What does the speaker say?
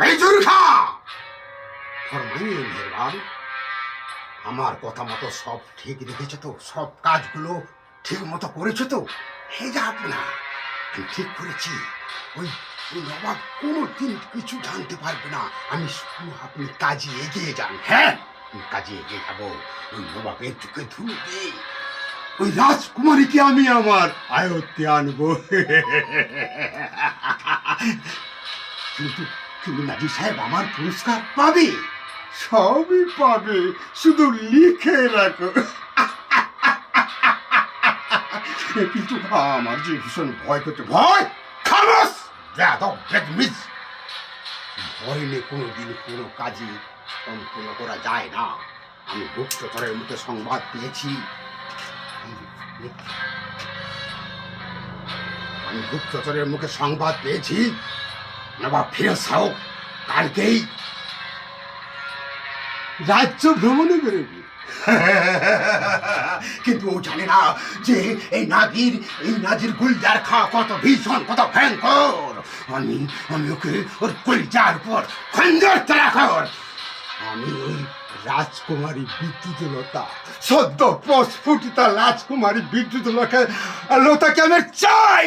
এই দুর্গা ফরমাইয়ে মেহরবান, আমার কথা মতো সব ঠিক রেখেছো তো? সব কাজগুলো ঠিক মতো করেছো তো? হে যাব না, আমি ঠিক করেছি। ওই ওই নবাব কোনোদিন কিছু জানতে পারবে না। আমি শুধু আপনি কাজে এগিয়ে যান। হ্যাঁ, আমি কাজে এগিয়ে যাবো। ওই নবাবের চোখে ধুলো দিয়ে ওই রাজকুমারীকে আমি আমার আয়ত্তে আনবো। কিন্তু কিন্তু নাজির সাহেব আমার পুরস্কার পাবে। সবই পাবে, শুধু লিখে রাখো। কিন্তু আমার যে ভীষণ ভয় করতে। ভয়? খামোশ! বেয়াদব বেদমিজ! ভয় নিয়ে কোনোদিন কোনো কাজই সম্পূর্ণ করা যায় না। আমি গুপ্তচরের মুখে সংবাদ পেয়েছি। আমি গুপ্তচরের মুখে সংবাদ পেয়েছি নবাব ফিরোজ শাহ কালকেই রাজ্য ভ্রমণে বেরোবি। কিন্তু ও জানে না যে এই নাজির গুলজার খা কত ভীষণ, কত ভয়ঙ্কর। আমি আমি ওকে ওর গুলজার উপর খঞ্জর তারা কর। আমি ওই রাজকুমারী বিদ্যুৎলতা, সদ্য প্রস্ফুটিতা রাজকুমারী বিদ্যুৎলতাকে আমি চাই।